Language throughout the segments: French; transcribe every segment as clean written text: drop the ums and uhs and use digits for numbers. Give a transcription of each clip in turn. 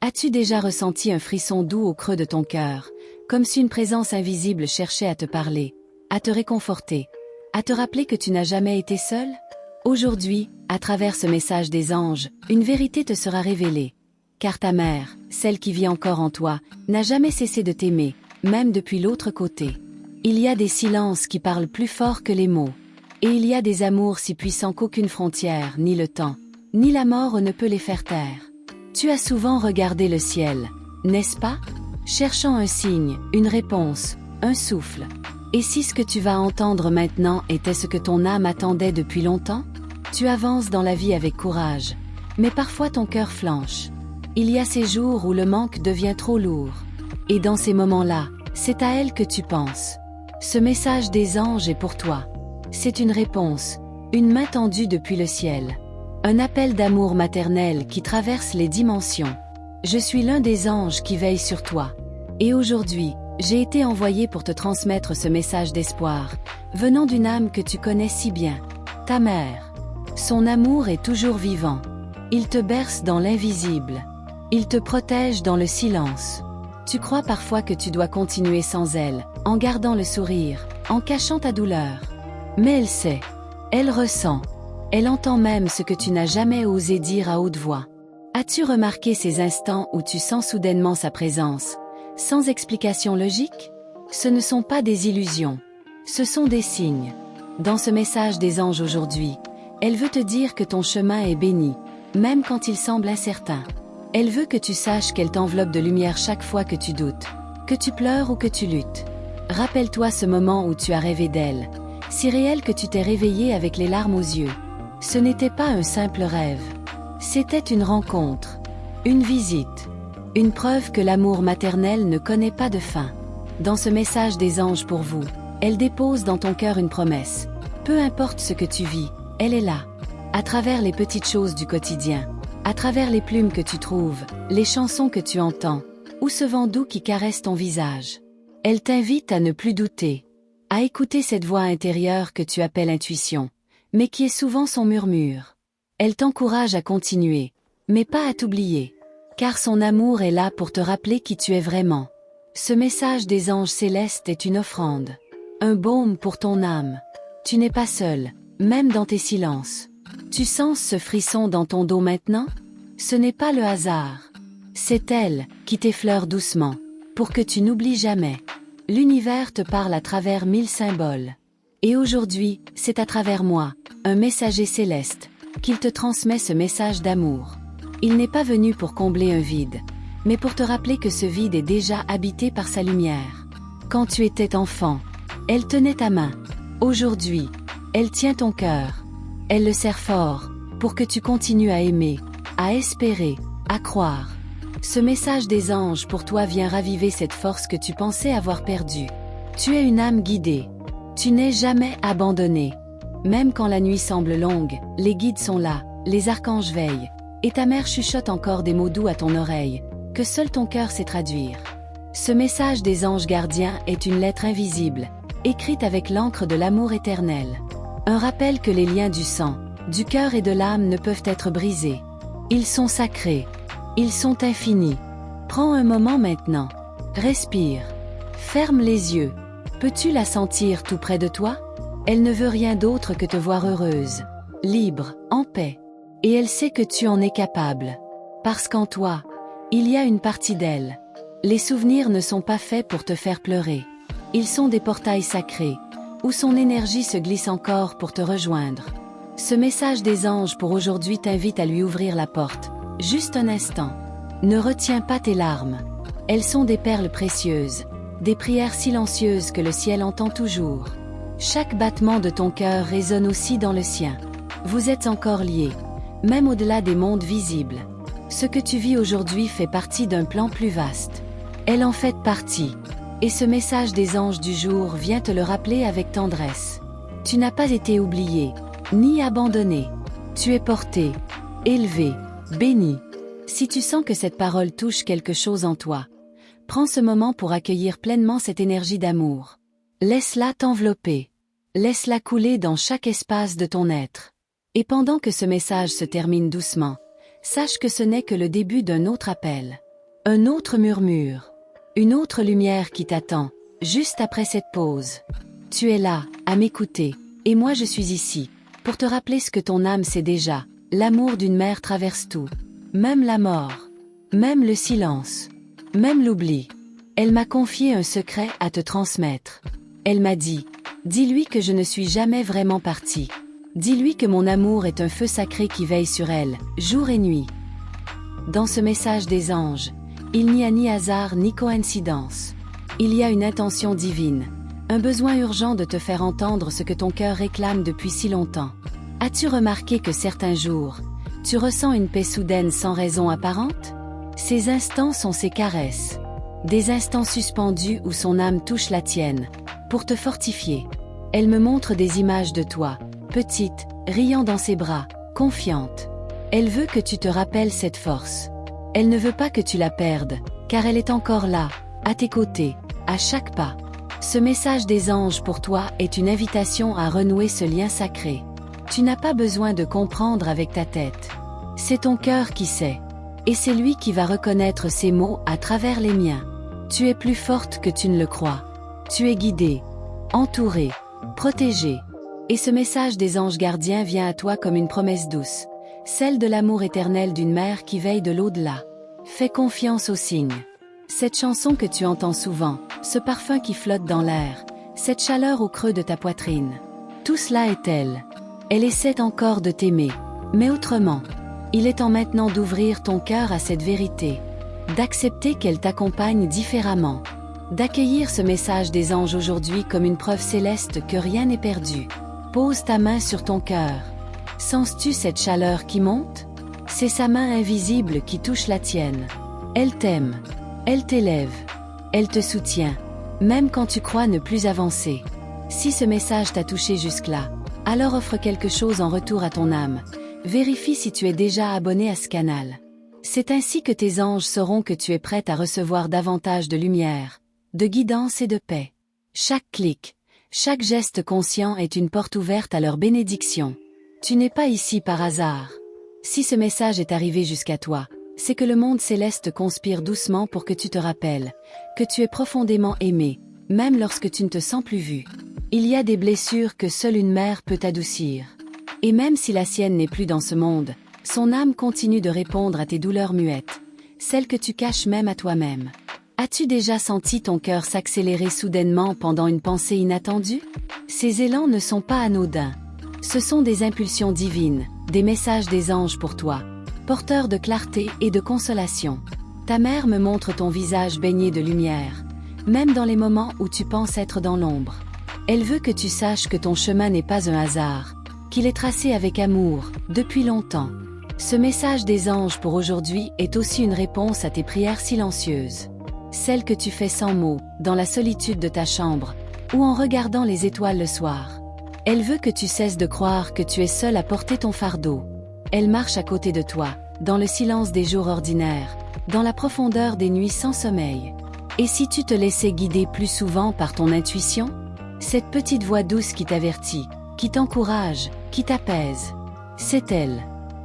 As-tu déjà ressenti un frisson doux au creux de ton cœur, comme si une présence invisible cherchait à te parler, à te réconforter, à te rappeler que tu n'as jamais été seul? Aujourd'hui, à travers ce message des anges, une vérité te sera révélée. Car ta mère, celle qui vit encore en toi, n'a jamais cessé de t'aimer, même depuis l'autre côté. Il y a des silences qui parlent plus fort que les mots. Et il y a des amours si puissants qu'aucune frontière, ni le temps, ni la mort ne peut les faire taire. Tu as souvent regardé le ciel, n'est-ce pas? Cherchant un signe, une réponse, un souffle. Et si ce que tu vas entendre maintenant était ce que ton âme attendait depuis longtemps? Tu avances dans la vie avec courage, mais parfois ton cœur flanche. Il y a ces jours où le manque devient trop lourd. Et dans ces moments-là, c'est à elle que tu penses. Ce message des anges est pour toi. C'est une réponse, une main tendue depuis le ciel. Un appel d'amour maternel qui traverse les dimensions. Je suis l'un des anges qui veille sur toi. Et aujourd'hui, j'ai été envoyé pour te transmettre ce message d'espoir, venant d'une âme que tu connais si bien, ta mère. Son amour est toujours vivant. Il te berce dans l'invisible. Il te protège dans le silence. Tu crois parfois que tu dois continuer sans elle, en gardant le sourire, en cachant ta douleur. Mais elle sait. Elle ressent. Elle entend même ce que tu n'as jamais osé dire à haute voix. As-tu remarqué ces instants où tu sens soudainement sa présence, sans explication logique? Ce ne sont pas des illusions. Ce sont des signes. Dans ce message des anges aujourd'hui, elle veut te dire que ton chemin est béni, même quand il semble incertain. Elle veut que tu saches qu'elle t'enveloppe de lumière chaque fois que tu doutes, que tu pleures ou que tu luttes. Rappelle-toi ce moment où tu as rêvé d'elle, si réel que tu t'es réveillé avec les larmes aux yeux. Ce n'était pas un simple rêve. C'était une rencontre, une visite, une preuve que l'amour maternel ne connaît pas de fin. Dans ce message des anges pour vous, elle dépose dans ton cœur une promesse. Peu importe ce que tu vis, elle est là. À travers les petites choses du quotidien, à travers les plumes que tu trouves, les chansons que tu entends, ou ce vent doux qui caresse ton visage. Elle t'invite à ne plus douter, à écouter cette voix intérieure que tu appelles intuition, mais qui est souvent son murmure. Elle t'encourage à continuer, mais pas à t'oublier, car son amour est là pour te rappeler qui tu es vraiment. Ce message des anges célestes est une offrande, un baume pour ton âme. Tu n'es pas seul, même dans tes silences. Tu sens ce frisson dans ton dos maintenant? Ce n'est pas le hasard. C'est elle qui t'effleure doucement, pour que tu n'oublies jamais. L'univers te parle à travers 1000 symboles. Et aujourd'hui, c'est à travers moi, un messager céleste, qu'il te transmet ce message d'amour. Il n'est pas venu pour combler un vide, mais pour te rappeler que ce vide est déjà habité par sa lumière. Quand tu étais enfant, elle tenait ta main. Aujourd'hui, elle tient ton cœur. Elle le serre fort, pour que tu continues à aimer, à espérer, à croire. Ce message des anges pour toi vient raviver cette force que tu pensais avoir perdue. Tu es une âme guidée. Tu n'es jamais abandonné. Même quand la nuit semble longue, les guides sont là, les archanges veillent, et ta mère chuchote encore des mots doux à ton oreille, que seul ton cœur sait traduire. Ce message des anges gardiens est une lettre invisible, écrite avec l'encre de l'amour éternel. Un rappel que les liens du sang, du cœur et de l'âme ne peuvent être brisés. Ils sont sacrés. Ils sont infinis. Prends un moment maintenant. Respire. Ferme les yeux. Peux-tu la sentir tout près de toi? Elle ne veut rien d'autre que te voir heureuse, libre, en paix. Et elle sait que tu en es capable. Parce qu'en toi, il y a une partie d'elle. Les souvenirs ne sont pas faits pour te faire pleurer. Ils sont des portails sacrés, où son énergie se glisse encore pour te rejoindre. Ce message des anges pour aujourd'hui t'invite à lui ouvrir la porte. Juste un instant. Ne retiens pas tes larmes. Elles sont des perles précieuses, des prières silencieuses que le ciel entend toujours. Chaque battement de ton cœur résonne aussi dans le sien. Vous êtes encore liés, même au-delà des mondes visibles. Ce que tu vis aujourd'hui fait partie d'un plan plus vaste. Elle en fait partie. Et ce message des anges du jour vient te le rappeler avec tendresse. Tu n'as pas été oublié, ni abandonné. Tu es porté, élevé, béni. Si tu sens que cette parole touche quelque chose en toi, prends ce moment pour accueillir pleinement cette énergie d'amour. Laisse-la t'envelopper. Laisse-la couler dans chaque espace de ton être. Et pendant que ce message se termine doucement, sache que ce n'est que le début d'un autre appel. Un autre murmure. Une autre lumière qui t'attend, juste après cette pause. Tu es là, à m'écouter, et moi je suis ici, pour te rappeler ce que ton âme sait déjà. L'amour d'une mère traverse tout. Même la mort. Même le silence. Même l'oubli. Elle m'a confié un secret à te transmettre. Elle m'a dit, dis-lui que je ne suis jamais vraiment partie. Dis-lui que mon amour est un feu sacré qui veille sur elle, jour et nuit. Dans ce message des anges, il n'y a ni hasard ni coïncidence. Il y a une intention divine, un besoin urgent de te faire entendre ce que ton cœur réclame depuis si longtemps. As-tu remarqué que certains jours, tu ressens une paix soudaine sans raison apparente? Ces instants sont ses caresses. Des instants suspendus où son âme touche la tienne, pour te fortifier. Elle me montre des images de toi, petite, riant dans ses bras, confiante. Elle veut que tu te rappelles cette force. Elle ne veut pas que tu la perdes, car elle est encore là, à tes côtés, à chaque pas. Ce message des anges pour toi est une invitation à renouer ce lien sacré. Tu n'as pas besoin de comprendre avec ta tête. C'est ton cœur qui sait. Et c'est lui qui va reconnaître ces mots à travers les miens. Tu es plus forte que tu ne le crois. Tu es guidée, entourée, protégée. Et ce message des anges gardiens vient à toi comme une promesse douce, celle de l'amour éternel d'une mère qui veille de l'au-delà. Fais confiance aux signes. Cette chanson que tu entends souvent, ce parfum qui flotte dans l'air, cette chaleur au creux de ta poitrine. Tout cela est elle. Elle essaie encore de t'aimer, mais autrement. Il est temps maintenant d'ouvrir ton cœur à cette vérité, d'accepter qu'elle t'accompagne différemment, d'accueillir ce message des anges aujourd'hui comme une preuve céleste que rien n'est perdu. Pose ta main sur ton cœur. Sens-tu cette chaleur qui monte? C'est sa main invisible qui touche la tienne. Elle t'aime. Elle t'élève. Elle te soutient. Même quand tu crois ne plus avancer. Si ce message t'a touché jusque-là, alors offre quelque chose en retour à ton âme. Vérifie si tu es déjà abonné à ce canal. C'est ainsi que tes anges sauront que tu es prête à recevoir davantage de lumière, de guidance et de paix. Chaque clic, chaque geste conscient est une porte ouverte à leur bénédiction. Tu n'es pas ici par hasard. Si ce message est arrivé jusqu'à toi, c'est que le monde céleste conspire doucement pour que tu te rappelles, que tu es profondément aimé, même lorsque tu ne te sens plus vu. Il y a des blessures que seule une mère peut adoucir. Et même si la sienne n'est plus dans ce monde, son âme continue de répondre à tes douleurs muettes, celles que tu caches même à toi-même. As-tu déjà senti ton cœur s'accélérer soudainement pendant une pensée inattendue? Ces élans ne sont pas anodins. Ce sont des impulsions divines, des messages des anges pour toi, porteurs de clarté et de consolation. Ta mère me montre ton visage baigné de lumière, même dans les moments où tu penses être dans l'ombre. Elle veut que tu saches que ton chemin n'est pas un hasard, qu'il est tracé avec amour, depuis longtemps. Ce message des anges pour aujourd'hui est aussi une réponse à tes prières silencieuses. Celles que tu fais sans mots, dans la solitude de ta chambre, ou en regardant les étoiles le soir. Elle veut que tu cesses de croire que tu es seul à porter ton fardeau. Elle marche à côté de toi, dans le silence des jours ordinaires, dans la profondeur des nuits sans sommeil. Et si tu te laissais guider plus souvent par ton intuition? Cette petite voix douce qui t'avertit, qui t'encourage, qui t'apaise. C'est elle.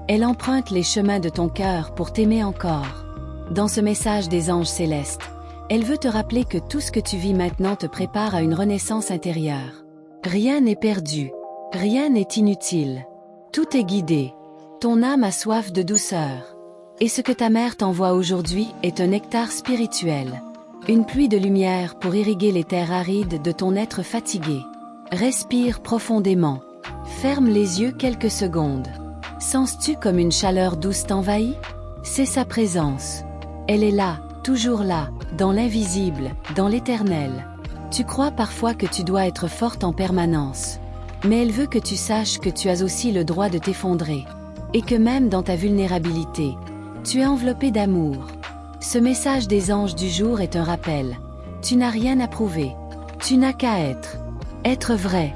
Elle emprunte les chemins de ton cœur pour t'aimer encore. Dans ce message des anges célestes, elle veut te rappeler que tout ce que tu vis maintenant te prépare à une renaissance intérieure. Rien n'est perdu. Rien n'est inutile. Tout est guidé. Ton âme a soif de douceur. Et ce que ta mère t'envoie aujourd'hui est un nectar spirituel. Une pluie de lumière pour irriguer les terres arides de ton être fatigué. Respire profondément. Ferme les yeux quelques secondes. Sens-tu comme une chaleur douce t'envahit? C'est sa présence. Elle est là, toujours là, dans l'invisible, dans l'éternel. Tu crois parfois que tu dois être forte en permanence. Mais elle veut que tu saches que tu as aussi le droit de t'effondrer. Et que même dans ta vulnérabilité, tu es enveloppé d'amour. Ce message des anges du jour est un rappel. Tu n'as rien à prouver. Tu n'as qu'à être. Être vrai.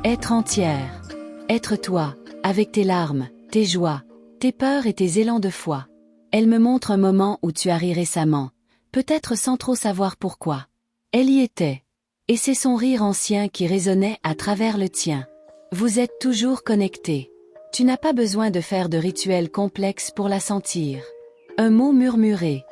Être entière. Être toi, avec tes larmes, tes joies, tes peurs et tes élans de foi. Elle me montre un moment où tu as ri récemment, peut-être sans trop savoir pourquoi. Elle y était. Et c'est son rire ancien qui résonnait à travers le tien. Vous êtes toujours connectés. Tu n'as pas besoin de faire de rituels complexes pour la sentir. Un mot murmuré.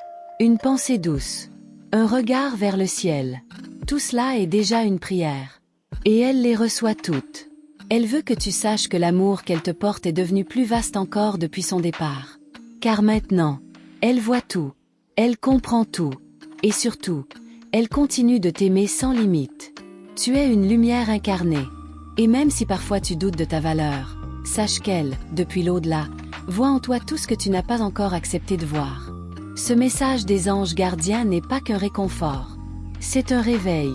une pensée douce, un regard vers le ciel. Tout cela est déjà une prière. Et elle les reçoit toutes. Elle veut que tu saches que l'amour qu'elle te porte est devenu plus vaste encore depuis son départ. Car maintenant, elle voit tout. Elle comprend tout. Et surtout, elle continue de t'aimer sans limite. Tu es une lumière incarnée. Et même si parfois tu doutes de ta valeur, sache qu'elle, depuis l'au-delà, voit en toi tout ce que tu n'as pas encore accepté de voir. Ce message des anges gardiens n'est pas qu'un réconfort. C'est un réveil.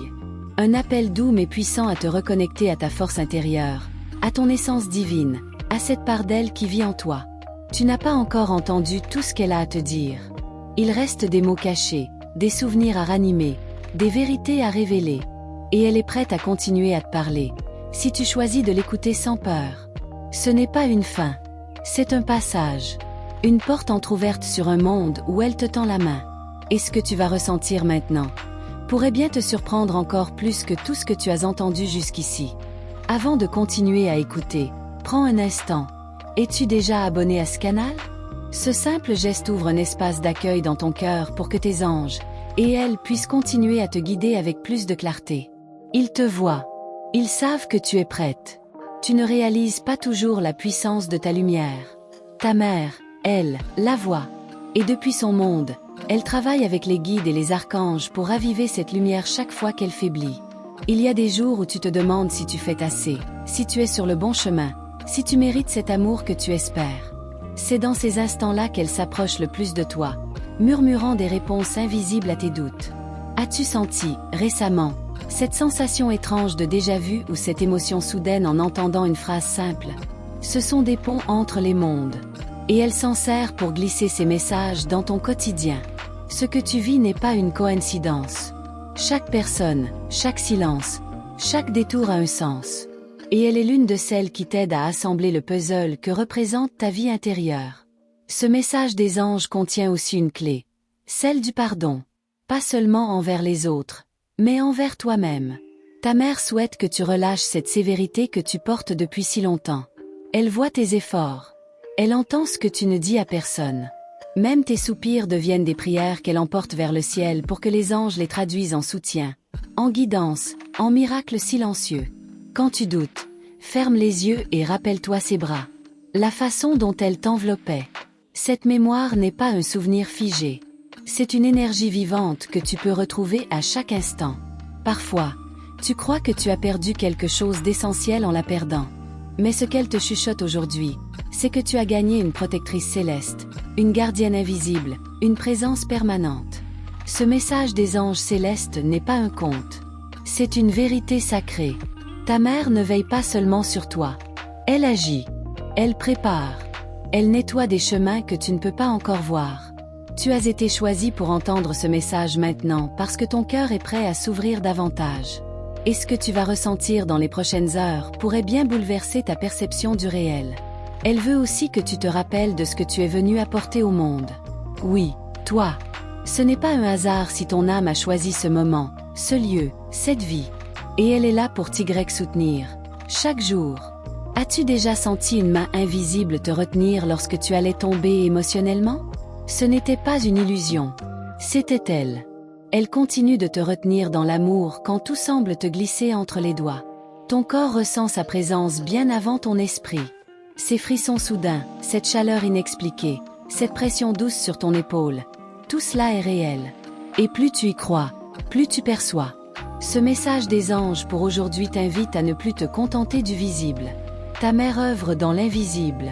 Un appel doux mais puissant à te reconnecter à ta force intérieure, à ton essence divine, à cette part d'elle qui vit en toi. Tu n'as pas encore entendu tout ce qu'elle a à te dire. Il reste des mots cachés, des souvenirs à ranimer, des vérités à révéler. Et elle est prête à continuer à te parler, si tu choisis de l'écouter sans peur. Ce n'est pas une fin, c'est un passage. Une porte entr'ouverte sur un monde où elle te tend la main. Et ce que tu vas ressentir maintenant pourrait bien te surprendre encore plus que tout ce que tu as entendu jusqu'ici. Avant de continuer à écouter, prends un instant. Es-tu déjà abonné à ce canal? Ce simple geste ouvre un espace d'accueil dans ton cœur pour que tes anges et elles puissent continuer à te guider avec plus de clarté. Ils te voient. Ils savent que tu es prête. Tu ne réalises pas toujours la puissance de ta lumière. Ta mère, elle, la voit. Et depuis son monde, elle travaille avec les guides et les archanges pour raviver cette lumière chaque fois qu'elle faiblit. Il y a des jours où tu te demandes si tu fais assez, si tu es sur le bon chemin, si tu mérites cet amour que tu espères. C'est dans ces instants-là qu'elle s'approche le plus de toi, murmurant des réponses invisibles à tes doutes. As-tu senti, récemment, cette sensation étrange de déjà-vu ou cette émotion soudaine en entendant une phrase simple? Ce sont des ponts entre les mondes. Et elle s'en sert pour glisser ces messages dans ton quotidien. Ce que tu vis n'est pas une coïncidence. Chaque personne, chaque silence, chaque détour a un sens. Et elle est l'une de celles qui t'aident à assembler le puzzle que représente ta vie intérieure. Ce message des anges contient aussi une clé, celle du pardon. Pas seulement envers les autres, mais envers toi-même. Ta mère souhaite que tu relâches cette sévérité que tu portes depuis si longtemps. Elle voit tes efforts. Elle entend ce que tu ne dis à personne. Même tes soupirs deviennent des prières qu'elle emporte vers le ciel pour que les anges les traduisent en soutien, en guidance, en miracle silencieux. Quand tu doutes, ferme les yeux et rappelle-toi ses bras. La façon dont elle t'enveloppait. Cette mémoire n'est pas un souvenir figé. C'est une énergie vivante que tu peux retrouver à chaque instant. Parfois, tu crois que tu as perdu quelque chose d'essentiel en la perdant. Mais ce qu'elle te chuchote aujourd'hui, c'est que tu as gagné une protectrice céleste, une gardienne invisible, une présence permanente. Ce message des anges célestes n'est pas un conte. C'est une vérité sacrée. Ta mère ne veille pas seulement sur toi. Elle agit. Elle prépare. Elle nettoie des chemins que tu ne peux pas encore voir. Tu as été choisi pour entendre ce message maintenant parce que ton cœur est prêt à s'ouvrir davantage. Et ce que tu vas ressentir dans les prochaines heures pourrait bien bouleverser ta perception du réel. Elle veut aussi que tu te rappelles de ce que tu es venu apporter au monde. Oui, toi. Ce n'est pas un hasard si ton âme a choisi ce moment, ce lieu, cette vie. Et elle est là pour t'y soutenir. Chaque jour. As-tu déjà senti une main invisible te retenir lorsque tu allais tomber émotionnellement? Ce n'était pas une illusion. C'était elle. Elle continue de te retenir dans l'amour quand tout semble te glisser entre les doigts. Ton corps ressent sa présence bien avant ton esprit. Ces frissons soudains, cette chaleur inexpliquée, cette pression douce sur ton épaule, tout cela est réel. Et plus tu y crois, plus tu perçois. Ce message des anges pour aujourd'hui t'invite à ne plus te contenter du visible. Ta mère œuvre dans l'invisible.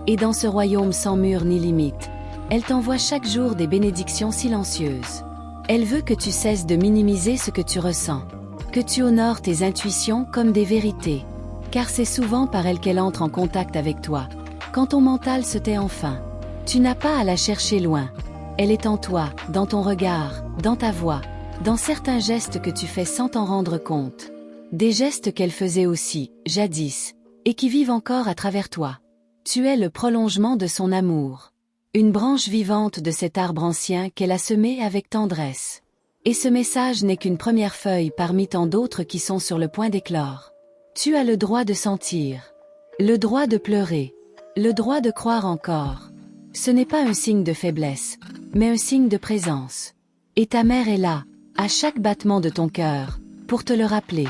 Et dans ce royaume sans mur ni limite, elle t'envoie chaque jour des bénédictions silencieuses. Elle veut que tu cesses de minimiser ce que tu ressens, que tu honores tes intuitions comme des vérités, car c'est souvent par elles qu'elle entre en contact avec toi, quand ton mental se tait enfin. Tu n'as pas à la chercher loin. Elle est en toi, dans ton regard, dans ta voix, dans certains gestes que tu fais sans t'en rendre compte. Des gestes qu'elle faisait aussi, jadis, et qui vivent encore à travers toi. Tu es le prolongement de son amour. Une branche vivante de cet arbre ancien qu'elle a semé avec tendresse. Et ce message n'est qu'une première feuille parmi tant d'autres qui sont sur le point d'éclore. Tu as le droit de sentir, le droit de pleurer, le droit de croire encore. Ce n'est pas un signe de faiblesse, mais un signe de présence. Et ta mère est là, à chaque battement de ton cœur, pour te le rappeler.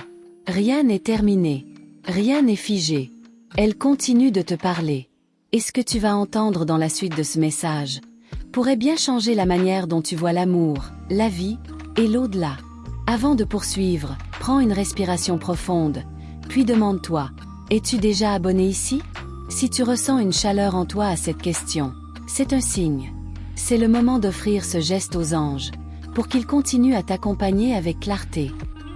Rien n'est terminé. Rien n'est figé. Elle continue de te parler. Et ce que tu vas entendre dans la suite de ce message pourrait bien changer la manière dont tu vois l'amour, la vie et l'au-delà. Avant de poursuivre, prends une respiration profonde, puis demande-toi, es-tu déjà abonné ici? Si tu ressens une chaleur en toi à cette question, c'est un signe. C'est le moment d'offrir ce geste aux anges, pour qu'ils continuent à t'accompagner avec clarté.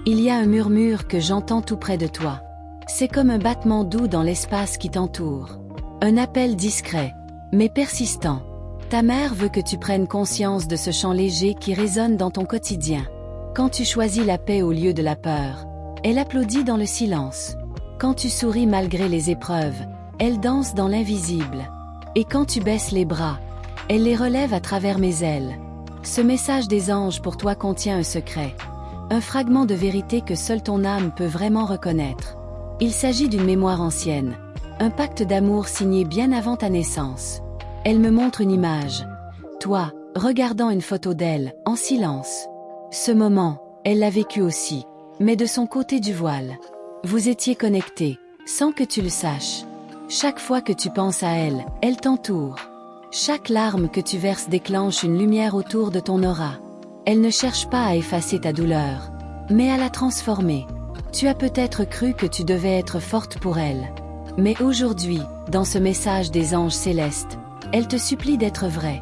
Il y a un murmure que j'entends tout près de toi. C'est comme un battement doux dans l'espace qui t'entoure. Un appel discret, mais persistant. Ta mère veut que tu prennes conscience de ce chant léger qui résonne dans ton quotidien. Quand tu choisis la paix au lieu de la peur, elle applaudit dans le silence. Quand tu souris malgré les épreuves, elle danse dans l'invisible. Et quand tu baisses les bras, elle les relève à travers mes ailes. Ce message des anges pour toi contient un secret. Un fragment de vérité que seule ton âme peut vraiment reconnaître. Il s'agit d'une mémoire ancienne. Un pacte d'amour signé bien avant ta naissance. Elle me montre une image. Toi, regardant une photo d'elle, en silence. Ce moment, elle l'a vécu aussi, mais de son côté du voile. Vous étiez connectés, sans que tu le saches. Chaque fois que tu penses à elle, elle t'entoure. Chaque larme que tu verses déclenche une lumière autour de ton aura. Elle ne cherche pas à effacer ta douleur, mais à la transformer. Tu as peut-être cru que tu devais être forte pour elle. Mais aujourd'hui, dans ce message des anges célestes, elle te supplie d'être vraie,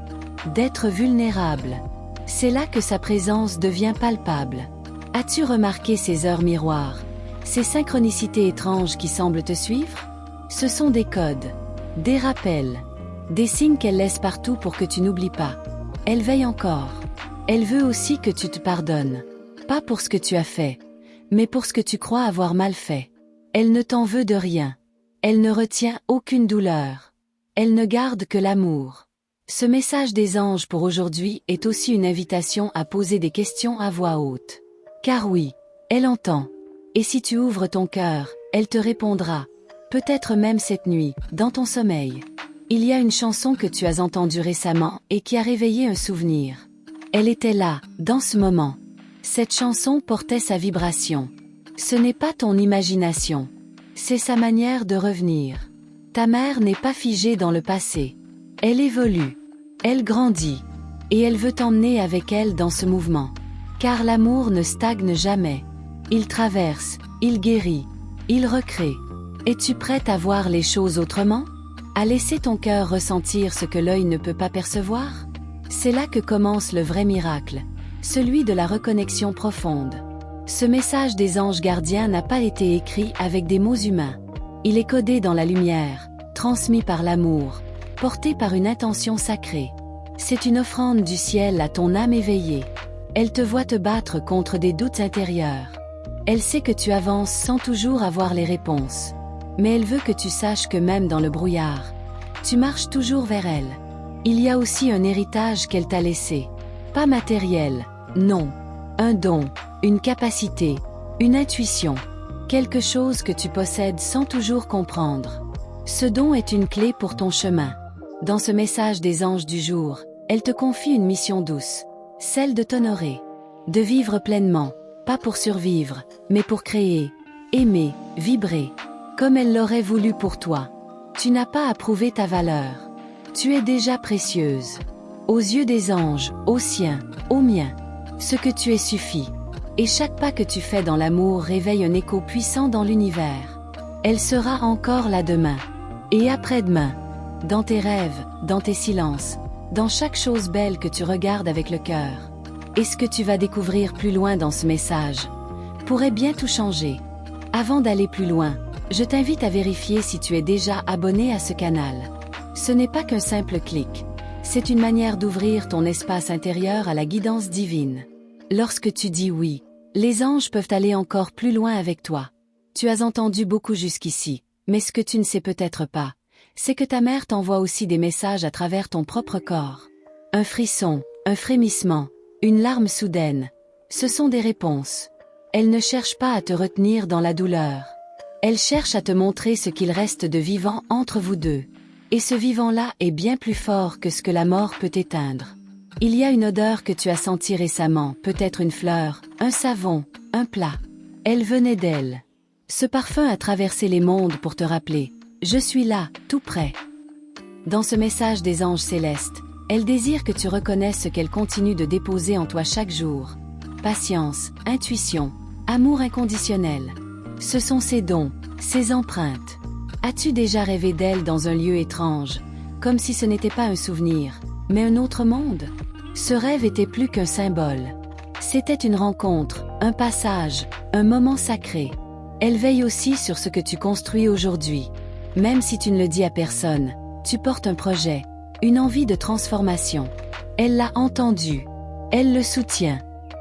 d'être vulnérable. C'est là que sa présence devient palpable. As-tu remarqué ces heures miroirs, ces synchronicités étranges qui semblent te suivre? Ce sont des codes, des rappels, des signes qu'elle laisse partout pour que tu n'oublies pas. Elle veille encore. Elle veut aussi que tu te pardonnes. Pas pour ce que tu as fait, mais pour ce que tu crois avoir mal fait. Elle ne t'en veut de rien. Elle ne retient aucune douleur. Elle ne garde que l'amour. Ce message des anges pour aujourd'hui est aussi une invitation à poser des questions à voix haute. Car oui, elle entend. Et si tu ouvres ton cœur, elle te répondra. Peut-être même cette nuit, dans ton sommeil. Il y a une chanson que tu as entendue récemment et qui a réveillé un souvenir. Elle était là, dans ce moment. Cette chanson portait sa vibration. Ce n'est pas ton imagination. C'est sa manière de revenir. Ta mère n'est pas figée dans le passé. Elle évolue. Elle grandit. Et elle veut t'emmener avec elle dans ce mouvement. Car l'amour ne stagne jamais. Il traverse, il guérit, il recrée. Es-tu prête à voir les choses autrement? À laisser ton cœur ressentir ce que l'œil ne peut pas percevoir? C'est là que commence le vrai miracle, celui de la reconnexion profonde. Ce message des anges gardiens n'a pas été écrit avec des mots humains. Il est codé dans la lumière, transmis par l'amour, porté par une intention sacrée. C'est une offrande du ciel à ton âme éveillée. Elle te voit te battre contre des doutes intérieurs. Elle sait que tu avances sans toujours avoir les réponses. Mais elle veut que tu saches que même dans le brouillard, tu marches toujours vers elle. Il y a aussi un héritage qu'elle t'a laissé. Pas matériel, non. Un don, une capacité, une intuition. Quelque chose que tu possèdes sans toujours comprendre. Ce don est une clé pour ton chemin. Dans ce message des anges du jour, elle te confie une mission douce. Celle de t'honorer. De vivre pleinement, pas pour survivre, mais pour créer, aimer, vibrer. Comme elle l'aurait voulu pour toi. Tu n'as pas à prouver ta valeur. Tu es déjà précieuse. Aux yeux des anges, aux siens, aux miens. Ce que tu es suffit. Et chaque pas que tu fais dans l'amour réveille un écho puissant dans l'univers. Elle sera encore là demain. Et après-demain. Dans tes rêves, dans tes silences, dans chaque chose belle que tu regardes avec le cœur. Et ce que tu vas découvrir plus loin dans ce message pourrait bien tout changer. Avant d'aller plus loin, je t'invite à vérifier si tu es déjà abonné à ce canal. Ce n'est pas qu'un simple clic. C'est une manière d'ouvrir ton espace intérieur à la guidance divine. Lorsque tu dis oui, les anges peuvent aller encore plus loin avec toi. Tu as entendu beaucoup jusqu'ici, mais ce que tu ne sais peut-être pas, c'est que ta mère t'envoie aussi des messages à travers ton propre corps. Un frisson, un frémissement, une larme soudaine. Ce sont des réponses. Elle ne cherche pas à te retenir dans la douleur. Elle cherche à te montrer ce qu'il reste de vivant entre vous deux. Et ce vivant-là est bien plus fort que ce que la mort peut éteindre. Il y a une odeur que tu as sentie récemment, peut-être une fleur, un savon, un plat. Elle venait d'elle. Ce parfum a traversé les mondes pour te rappeler « Je suis là, tout près ». Dans ce message des anges célestes, elle désire que tu reconnaisses ce qu'elle continue de déposer en toi chaque jour. Patience, intuition, amour inconditionnel. Ce sont ses dons, ses empreintes. As-tu déjà rêvé d'elle dans un lieu étrange, comme si ce n'était pas un souvenir, mais un autre monde? Ce rêve était plus qu'un symbole. C'était une rencontre, un passage, un moment sacré. Elle veille aussi sur ce que tu construis aujourd'hui. Même si tu ne le dis à personne, tu portes un projet, une envie de transformation. Elle l'a entendu. Elle le soutient.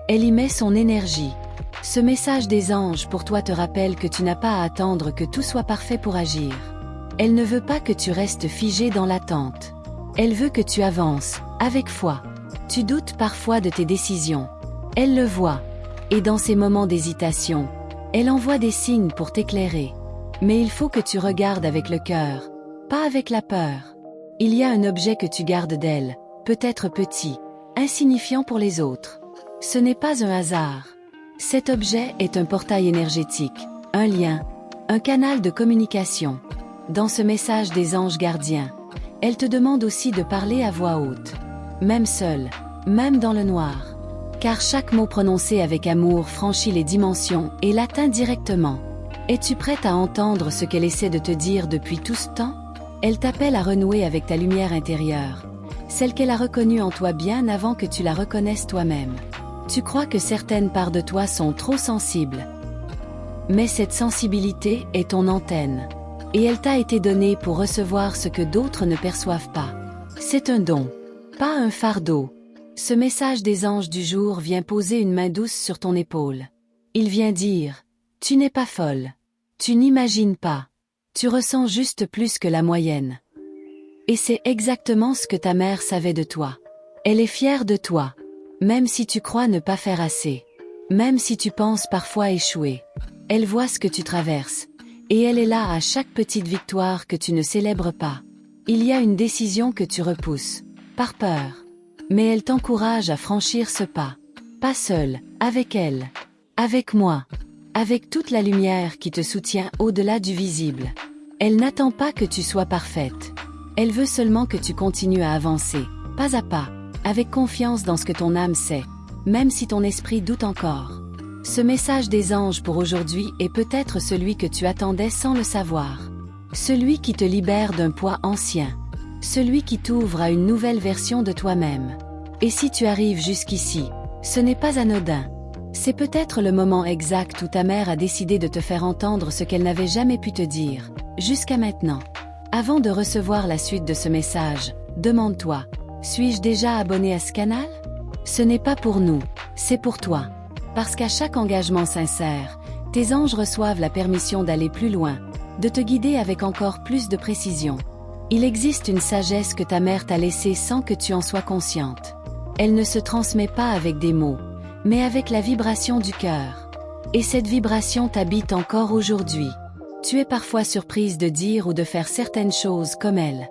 Elle y met son énergie. Ce message des anges pour toi te rappelle que tu n'as pas à attendre que tout soit parfait pour agir. Elle ne veut pas que tu restes figé dans l'attente. Elle veut que tu avances, avec foi. Tu doutes parfois de tes décisions. Elle le voit. Et dans ces moments d'hésitation, elle envoie des signes pour t'éclairer. Mais il faut que tu regardes avec le cœur, pas avec la peur. Il y a un objet que tu gardes d'elle, peut-être petit, insignifiant pour les autres. Ce n'est pas un hasard. Cet objet est un portail énergétique, un lien, un canal de communication. Dans ce message des anges gardiens, elle te demande aussi de parler à voix haute. Même seule, même dans le noir. Car chaque mot prononcé avec amour franchit les dimensions et l'atteint directement. Es-tu prête à entendre ce qu'elle essaie de te dire depuis tout ce temps? Elle t'appelle à renouer avec ta lumière intérieure, celle qu'elle a reconnue en toi bien avant que tu la reconnaisses toi-même. Tu crois que certaines parts de toi sont trop sensibles. Mais cette sensibilité est ton antenne. Et elle t'a été donnée pour recevoir ce que d'autres ne perçoivent pas. C'est un don, pas un fardeau. Ce message des anges du jour vient poser une main douce sur ton épaule. Il vient dire, tu n'es pas folle. Tu n'imagines pas. Tu ressens juste plus que la moyenne. Et c'est exactement ce que ta mère savait de toi. Elle est fière de toi. Même si tu crois ne pas faire assez. Même si tu penses parfois échouer. Elle voit ce que tu traverses. Et elle est là à chaque petite victoire que tu ne célèbres pas. Il y a une décision que tu repousses. Par peur. Mais elle t'encourage à franchir ce pas. Pas seule, avec elle. Avec moi. Avec toute la lumière qui te soutient au-delà du visible. Elle n'attend pas que tu sois parfaite. Elle veut seulement que tu continues à avancer, pas à pas, avec confiance dans ce que ton âme sait, même si ton esprit doute encore. Ce message des anges pour aujourd'hui est peut-être celui que tu attendais sans le savoir. Celui qui te libère d'un poids ancien. Celui qui t'ouvre à une nouvelle version de toi-même. Et si tu arrives jusqu'ici, ce n'est pas anodin. C'est peut-être le moment exact où ta mère a décidé de te faire entendre ce qu'elle n'avait jamais pu te dire, jusqu'à maintenant. Avant de recevoir la suite de ce message, demande-toi, suis-je déjà abonné à ce canal? Ce n'est pas pour nous, c'est pour toi. Parce qu'à chaque engagement sincère, tes anges reçoivent la permission d'aller plus loin, de te guider avec encore plus de précision. Il existe une sagesse que ta mère t'a laissée sans que tu en sois consciente. Elle ne se transmet pas avec des mots, mais avec la vibration du cœur. Et cette vibration t'habite encore aujourd'hui. Tu es parfois surprise de dire ou de faire certaines choses comme elle.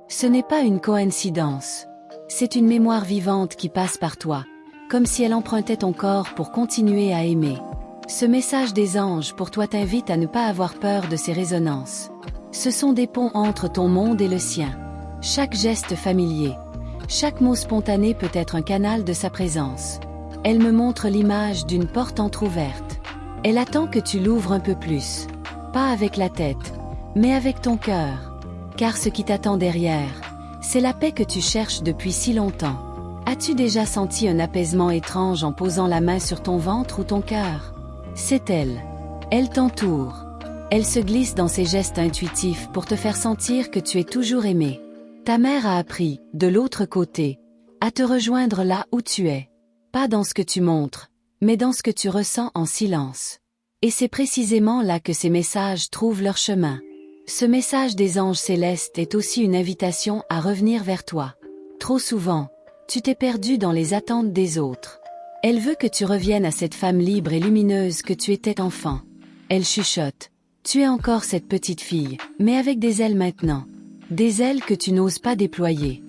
Ce n'est pas une coïncidence. C'est une mémoire vivante qui passe par toi, comme si elle empruntait ton corps pour continuer à aimer. Ce message des anges pour toi t'invite à ne pas avoir peur de ces résonances. Ce sont des ponts entre ton monde et le sien. Chaque geste familier, chaque mot spontané peut être un canal de sa présence. Elle me montre l'image d'une porte entr'ouverte. Elle attend que tu l'ouvres un peu plus. Pas avec la tête, mais avec ton cœur. Car ce qui t'attend derrière, c'est la paix que tu cherches depuis si longtemps. As-tu déjà senti un apaisement étrange en posant la main sur ton ventre ou ton cœur? C'est elle. Elle t'entoure. Elle se glisse dans ses gestes intuitifs pour te faire sentir que tu es toujours aimé. Ta mère a appris, de l'autre côté, à te rejoindre là où tu es. Pas dans ce que tu montres, mais dans ce que tu ressens en silence. Et c'est précisément là que ces messages trouvent leur chemin. Ce message des anges célestes est aussi une invitation à revenir vers toi. Trop souvent, tu t'es perdu dans les attentes des autres. Elle veut que tu reviennes à cette femme libre et lumineuse que tu étais enfant. Elle chuchote. Tu es encore cette petite fille, mais avec des ailes maintenant. des ailes que tu n'oses pas déployer.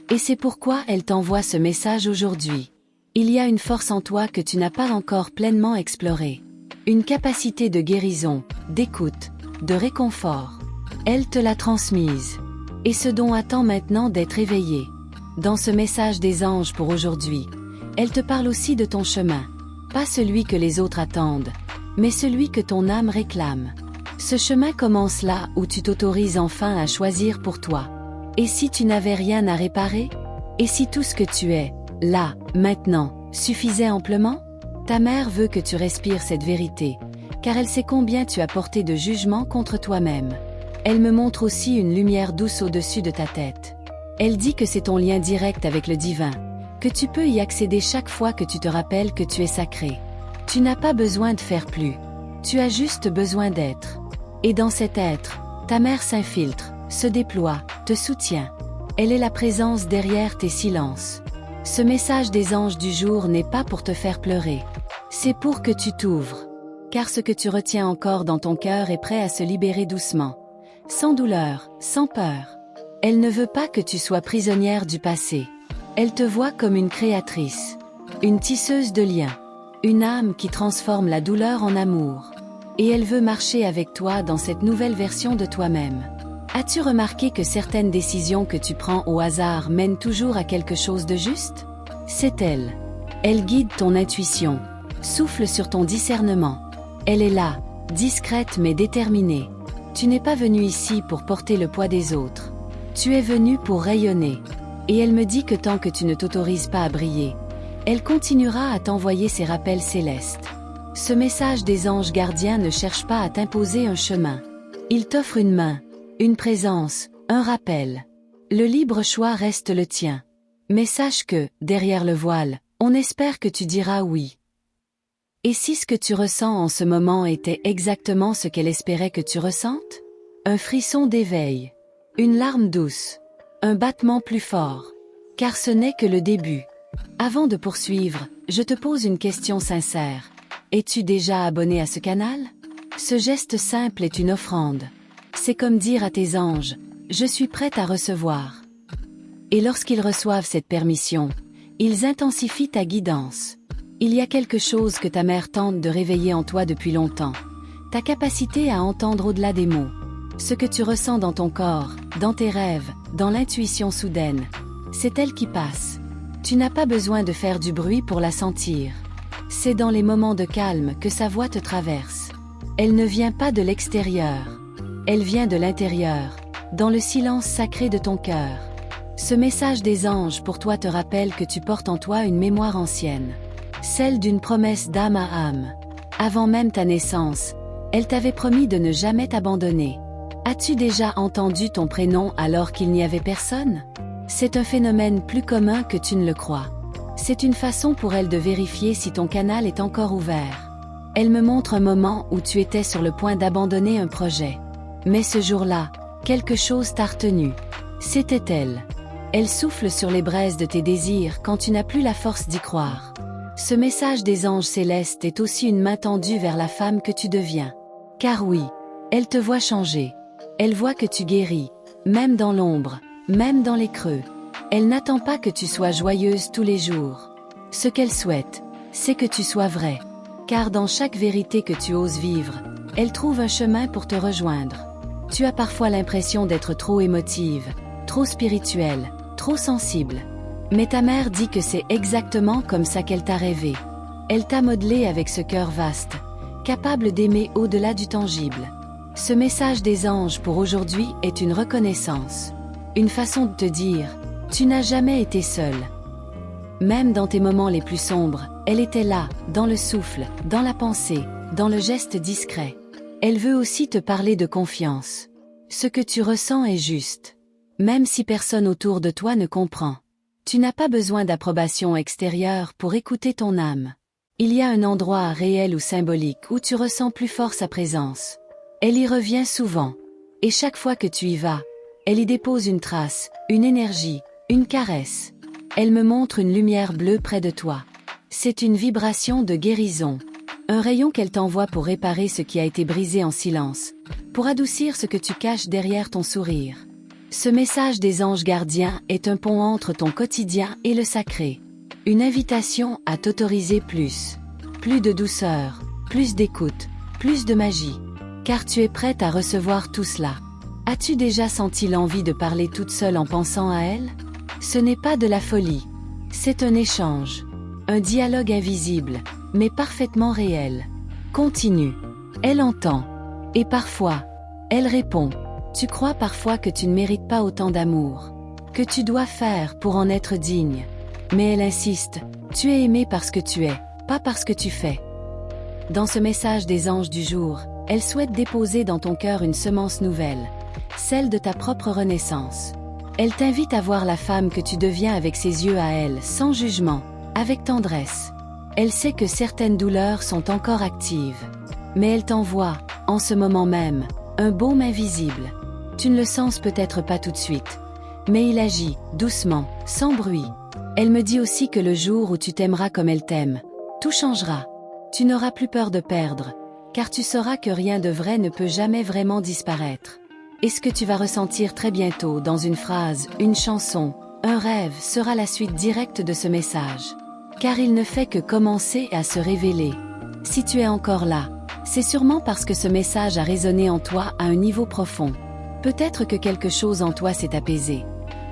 Et c'est pourquoi elle t'envoie ce message aujourd'hui. Il y a une force en toi que tu n'as pas encore pleinement explorée. Une capacité de guérison, d'écoute, de réconfort. Elle te l'a transmise. Et ce don attend maintenant d'être éveillé. Dans ce message des anges pour aujourd'hui, elle te parle aussi de ton chemin. Pas celui que les autres attendent, mais celui que ton âme réclame. Ce chemin commence là où tu t'autorises enfin à choisir pour toi. Et si tu n'avais rien à réparer? Et si tout ce que tu es, là, maintenant, suffisait amplement? Ta mère veut que tu respires cette vérité, car elle sait combien tu as porté de jugement contre toi-même. Elle me montre aussi une lumière douce au-dessus de ta tête. Elle dit que c'est ton lien direct avec le divin, que tu peux y accéder chaque fois que tu te rappelles que tu es sacré. Tu n'as pas besoin de faire plus. Tu as juste besoin d'être. Et dans cet être, ta mère s'infiltre, se déploie, te soutient. Elle est la présence derrière tes silences. Ce message des anges du jour n'est pas pour te faire pleurer. C'est pour que tu t'ouvres. Car ce que tu retiens encore dans ton cœur est prêt à se libérer doucement. Sans douleur, sans peur. Elle ne veut pas que tu sois prisonnière du passé. Elle te voit comme une créatrice. Une tisseuse de liens. Une âme qui transforme la douleur en amour. Et elle veut marcher avec toi dans cette nouvelle version de toi-même. As-tu remarqué que certaines décisions que tu prends au hasard mènent toujours à quelque chose de juste? C'est elle. Elle guide ton intuition, souffle sur ton discernement. Elle est là, discrète mais déterminée. Tu n'es pas venu ici pour porter le poids des autres. Tu es venu pour rayonner. Et elle me dit que tant que tu ne t'autorises pas à briller, elle continuera à t'envoyer ses rappels célestes. Ce message des anges gardiens ne cherche pas à t'imposer un chemin. Il t'offre une main, une présence, un rappel. Le libre choix reste le tien. Mais sache que, derrière le voile, on espère que tu diras oui. Et si ce que tu ressens en ce moment était exactement ce qu'elle espérait que tu ressentes? Un frisson d'éveil. Une larme douce. Un battement plus fort. Car ce n'est que le début. Avant de poursuivre, je te pose une question sincère. Es-tu déjà abonné à ce canal? Ce geste simple est une offrande. C'est comme dire à tes anges, je suis prête à recevoir. Et lorsqu'ils reçoivent cette permission, ils intensifient ta guidance. Il y a quelque chose que ta mère tente de réveiller en toi depuis longtemps. Ta capacité à entendre au-delà des mots. Ce que tu ressens dans ton corps, dans tes rêves, dans l'intuition soudaine. C'est elle qui passe. Tu n'as pas besoin de faire du bruit pour la sentir. C'est dans les moments de calme que sa voix te traverse. Elle ne vient pas de l'extérieur. Elle vient de l'intérieur, dans le silence sacré de ton cœur. Ce message des anges pour toi te rappelle que tu portes en toi une mémoire ancienne. Celle d'une promesse d'âme à âme. Avant même ta naissance, elle t'avait promis de ne jamais t'abandonner. As-tu déjà entendu ton prénom alors qu'il n'y avait personne? C'est un phénomène plus commun que tu ne le crois. C'est une façon pour elle de vérifier si ton canal est encore ouvert. Elle me montre un moment où tu étais sur le point d'abandonner un projet. Mais ce jour-là, quelque chose t'a retenu. C'était elle. Elle souffle sur les braises de tes désirs quand tu n'as plus la force d'y croire. Ce message des anges célestes est aussi une main tendue vers la femme que tu deviens. Car oui, elle te voit changer. Elle voit que tu guéris, même dans l'ombre, même dans les creux. Elle n'attend pas que tu sois joyeuse tous les jours. Ce qu'elle souhaite, c'est que tu sois vrai. Car dans chaque vérité que tu oses vivre, elle trouve un chemin pour te rejoindre. Tu as parfois l'impression d'être trop émotive, trop spirituelle, trop sensible. Mais ta mère dit que c'est exactement comme ça qu'elle t'a rêvé. Elle t'a modelé avec ce cœur vaste, capable d'aimer au-delà du tangible. Ce message des anges pour aujourd'hui est une reconnaissance. Une façon de te dire, tu n'as jamais été seule. Même dans tes moments les plus sombres, elle était là, dans le souffle, dans la pensée, dans le geste discret. Elle veut aussi te parler de confiance. Ce que tu ressens est juste. Même si personne autour de toi ne comprend. Tu n'as pas besoin d'approbation extérieure pour écouter ton âme. Il y a un endroit réel ou symbolique où tu ressens plus fort sa présence. Elle y revient souvent. Et chaque fois que tu y vas, elle y dépose une trace, une énergie, une caresse. Elle me montre une lumière bleue près de toi. C'est une vibration de guérison. Un rayon qu'elle t'envoie pour réparer ce qui a été brisé en silence. Pour adoucir ce que tu caches derrière ton sourire. Ce message des anges gardiens est un pont entre ton quotidien et le sacré. Une invitation à t'autoriser plus. Plus de douceur, plus d'écoute, plus de magie. Car tu es prête à recevoir tout cela. As-tu déjà senti l'envie de parler toute seule en pensant à elle? Ce n'est pas de la folie. C'est un échange. Un dialogue invisible, mais parfaitement réel. Continue. Elle entend. Et parfois, elle répond. Tu crois parfois que tu ne mérites pas autant d'amour. Que tu dois faire pour en être digne. Mais elle insiste. Tu es aimé parce que tu es, pas parce que tu fais. Dans ce message des anges du jour, elle souhaite déposer dans ton cœur une semence nouvelle. Celle de ta propre renaissance. Elle t'invite à voir la femme que tu deviens avec ses yeux à elle, sans jugement, avec tendresse. Elle sait que certaines douleurs sont encore actives. Mais elle t'envoie, en ce moment même, un baume invisible. Tu ne le sens peut-être pas tout de suite. Mais il agit, doucement, sans bruit. Elle me dit aussi que le jour où tu t'aimeras comme elle t'aime, tout changera. Tu n'auras plus peur de perdre, car tu sauras que rien de vrai ne peut jamais vraiment disparaître. Et ce que tu vas ressentir très bientôt dans une phrase, une chanson, un rêve sera la suite directe de ce message. Car il ne fait que commencer à se révéler. Si tu es encore là, c'est sûrement parce que ce message a résonné en toi à un niveau profond. Peut-être que quelque chose en toi s'est apaisé.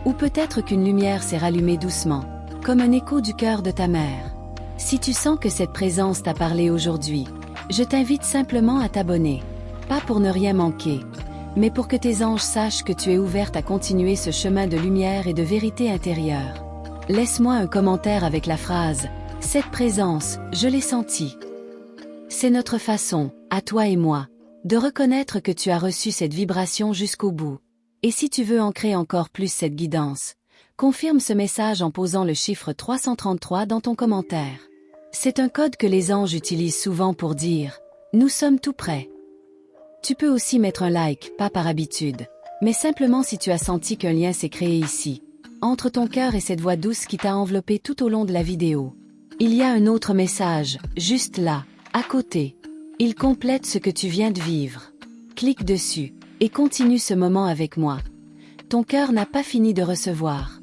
Ou peut-être qu'une lumière s'est rallumée doucement, comme un écho du cœur de ta mère. Si tu sens que cette présence t'a parlé aujourd'hui, je t'invite simplement à t'abonner. Pas pour ne rien manquer, mais pour que tes anges sachent que tu es ouverte à continuer ce chemin de lumière et de vérité intérieure. Laisse-moi un commentaire avec la phrase « Cette présence, je l'ai sentie ». C'est notre façon, à toi et moi, de reconnaître que tu as reçu cette vibration jusqu'au bout. Et si tu veux ancrer encore plus cette guidance, confirme ce message en posant le chiffre 333 dans ton commentaire. C'est un code que les anges utilisent souvent pour dire « Nous sommes tout prêts ». Tu peux aussi mettre un like, pas par habitude, mais simplement si tu as senti qu'un lien s'est créé ici, entre ton cœur et cette voix douce qui t'a enveloppé tout au long de la vidéo. Il y a un autre message, juste là, à côté. Il complète ce que tu viens de vivre. Clique dessus, et continue ce moment avec moi. Ton cœur n'a pas fini de recevoir.